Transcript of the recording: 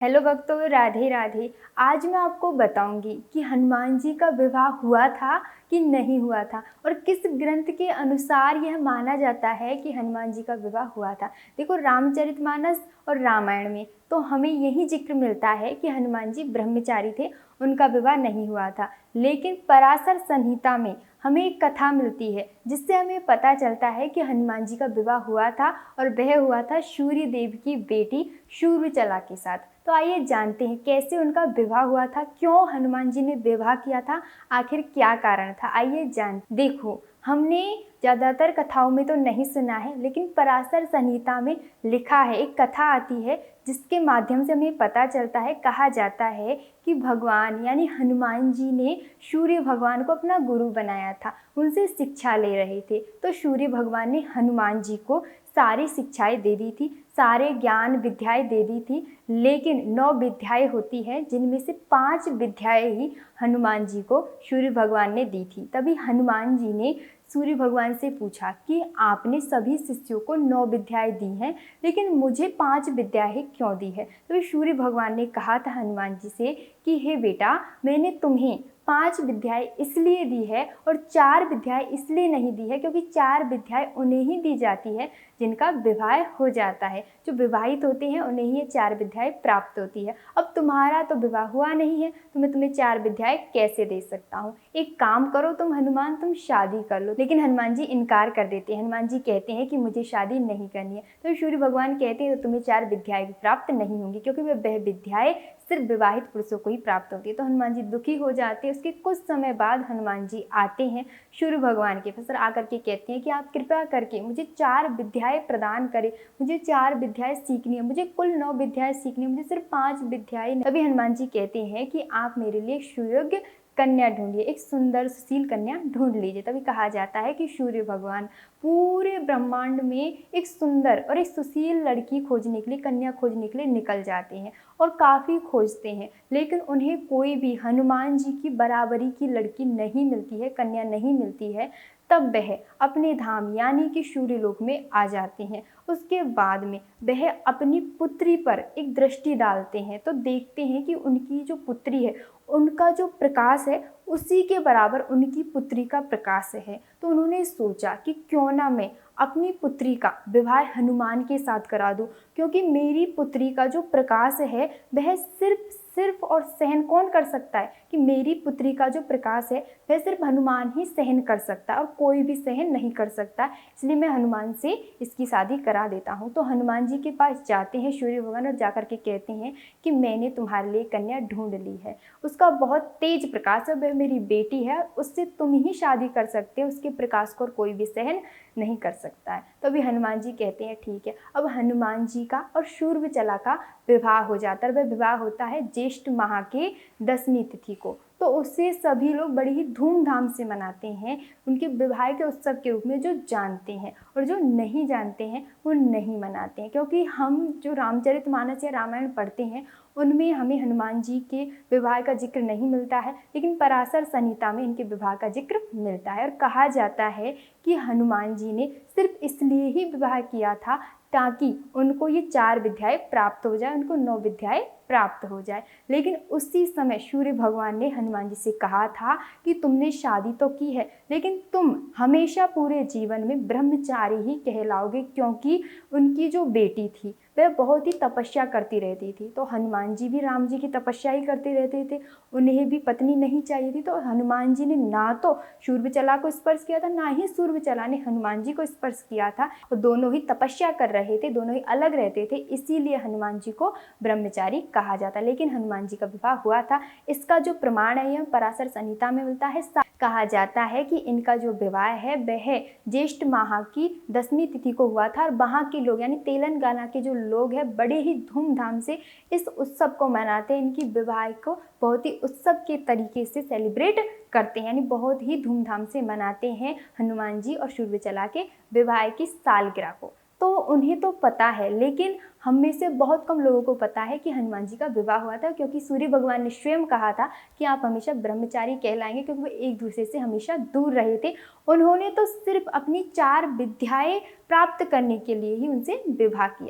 Hello भक्तों, राधे राधे। आज मैं आपको बताऊंगी कि हनुमान जी का विवाह हुआ था कि नहीं हुआ था और किस ग्रंथ के अनुसार यह माना जाता है कि हनुमान जी का विवाह हुआ था। देखो, रामचरितमानस और रामायण में तो हमें यही जिक्र मिलता है कि हनुमान जी ब्रह्मचारी थे, उनका विवाह नहीं हुआ था। लेकिन पराशर संहिता में हमें एक कथा मिलती है जिससे हमें पता चलता है कि हनुमान जी का विवाह हुआ था और वह हुआ था सूर्य देव की बेटी शूर्पणखा के साथ। तो आइए जानते हैं कैसे उनका विवाह हुआ था, क्यों हनुमान जी ने विवाह किया था, आखिर क्या कारण था। आइए देखो, हमने ज़्यादातर कथाओं में तो नहीं सुना है, लेकिन पराशर संहिता में लिखा है, एक कथा आती है जिसके माध्यम से हमें पता चलता है। कहा जाता है कि भगवान यानी हनुमान जी ने सूर्य भगवान को अपना गुरु बनाया था, उनसे शिक्षा ले रहे थे। तो सूर्य भगवान ने हनुमान जी को सारी शिक्षाएं दे दी थी, सारे ज्ञान विद्याएं दे दी थी। लेकिन 9 विद्याएं होती हैं जिनमें से 5 विद्याएं ही हनुमान जी को सूर्य भगवान ने दी थी। तभी हनुमान जी ने सूर्य भगवान से पूछा कि आपने सभी शिष्यों को 9 विद्याएं दी हैं, लेकिन मुझे 5 विद्याएं क्यों दी है। तो सूर्य भगवान ने कहा था हनुमान जी से कि हे बेटा, मैंने तुम्हें 5 विद्याएं इसलिए दी है और 4 विद्याएं इसलिए नहीं दी है क्योंकि 4 विद्याएं उन्हें ही दी जाती है जिनका विवाह हो जाता है। जो विवाहित होते हैं उन्हें ही ये 4 विद्याएं प्राप्त होती है। अब तुम्हारा तो विवाह हुआ नहीं है तो मैं तुम्हें 4 विद्याएं कैसे दे सकता हूँ। एक काम करो तुम हनुमान, तुम शादी कर लो। लेकिन हनुमान जी इनकार कर देते हैं। हनुमान जी कहते हैं कि मुझे शादी नहीं करनी है। तो सूर्य भगवान कहते हैं तो तुम्हें 4 विद्याएं प्राप्त नहीं होंगी, क्योंकि वह विद्याएं सिर्फ विवाहित पुरुषों को ही प्राप्त होती है। तो हनुमान जी दुखी हो जाते हैं। उसके कुछ समय बाद हनुमान जी आते हैं सूर्य भगवान के पास, आकर के कहते हैं कि आप कृपया करके मुझे 4 विद्याएं प्रदान करें। मुझे 4 विद्याएं सीखनी है, मुझे कुल 9 विद्याएं सीखनी है, मुझे सिर्फ 5 विद्याएं नहीं। तभी हनुमान जी कहते हैं कि आप मेरे लिए सुयोग्य कन्या ढूंढिए, एक सुंदर सुशील कन्या ढूंढ लीजिए। तभी कहा जाता है कि सूर्य भगवान पूरे ब्रह्मांड में एक सुंदर और एक सुशील लड़की खोजने के लिए, कन्या खोजने के लिए निकल जाते हैं और काफ़ी खोजते हैं, लेकिन उन्हें कोई भी हनुमान जी की बराबरी की लड़की नहीं मिलती है, कन्या नहीं मिलती है। तब वह अपने धाम यानी कि सूर्यलोक में आ जाते हैं। उसके बाद में वह अपनी पुत्री पर एक दृष्टि डालते हैं तो देखते हैं कि उनकी जो पुत्री है उनका जो प्रकाश है उसी के बराबर उनकी पुत्री का प्रकाश है। तो उन्होंने सोचा कि क्यों ना मैं अपनी पुत्री का विवाह हनुमान के साथ करा दूं, क्योंकि मेरी पुत्री का जो प्रकाश है वह सिर्फ और सहन कौन कर सकता है कि मेरी पुत्री का जो प्रकाश है वह सिर्फ हनुमान ही सहन कर सकता है और कोई भी सहन नहीं कर सकता। इसलिए मैं हनुमान से इसकी शादी करा देता हूँ। तो हनुमान जी के पास जाते हैं सूर्य भगवान और जाकर के कहते हैं कि मैंने तुम्हारे लिए कन्या ढूंढ ली है, उसका बहुत तेज प्रकाश है, वह मेरी बेटी है, उससे तुम ही शादी कर सकते हो, उसके प्रकाश को कोई भी सहन नहीं कर सकता है। तो अभी हनुमान जी कहते हैं ठीक है। अब हनुमान जी का और शूर्पणखा का विवाह हो जाता है। वह विवाह होता है ज्येष्ठ माह के 10वीं तिथि को। तो उससे सभी लोग बड़ी ही धूमधाम से मनाते हैं, उनके विवाह के उत्सव के रूप में। जो जानते हैं और जो नहीं जानते हैं वो नहीं मनाते हैं, क्योंकि हम जो रामचरितमानस या रामायण पढ़ते हैं उनमें हमें हनुमान जी के विवाह का जिक्र नहीं मिलता है, लेकिन पराशर संहिता में इनके विवाह का जिक्र मिलता है। और कहा जाता है कि हनुमान जी ने सिर्फ इसलिए ही विवाह किया था ताकि उनको ये 4 विद्याएं प्राप्त हो जाए, उनको 9 विद्याएं प्राप्त हो जाए। लेकिन उसी समय सूर्य भगवान ने हनुमान जी से कहा था कि तुमने शादी तो की है, लेकिन तुम हमेशा पूरे जीवन में ब्रह्मचारी ही कहलाओगे, क्योंकि उनकी जो बेटी थी वह बहुत ही तपस्या करती रहती थी। तो हनुमान जी भी राम जी की तपस्या ही करते रहते थे, उन्हें भी पत्नी नहीं चाहिए थी। तो हनुमान जी ने ना तो शूर्पणखा को स्पर्श किया था, ना ही शूर्पणखा ने हनुमान जी को स्पर्श किया था। और दोनों ही तपस्या कर रहे थे, दोनों ही अलग रहते थे, इसीलिए हनुमान जी को ब्रह्मचारी कहा जाता। लेकिन हनुमान जी का विवाह हुआ था, इसका जो प्रमाण है यह पराशर संहिता में मिलता है। कहा जाता है कि इनका जो विवाह है वह ज्येष्ठ माह की 10वीं तिथि को हुआ था और वहाँ के लोग यानी तेलंगाना के जो लोग हैं बड़े ही धूमधाम से इस उत्सव को मनाते हैं। इनकी विवाह को बहुत ही उत्सव के तरीके से सेलिब्रेट करते हैं, यानी बहुत ही धूमधाम से मनाते हैं हनुमान जी और शूर्पणखा के विवाह की सालगिरह को। तो उन्हें तो पता है, लेकिन हम में से बहुत कम लोगों को पता है कि हनुमान जी का विवाह हुआ था, क्योंकि सूर्य भगवान ने स्वयं कहा था कि आप हमेशा ब्रह्मचारी कहलाएंगे, क्योंकि वो एक दूसरे से हमेशा दूर रहे थे। उन्होंने तो सिर्फ अपनी 4 विद्याएं प्राप्त करने के लिए ही उनसे विवाह किया।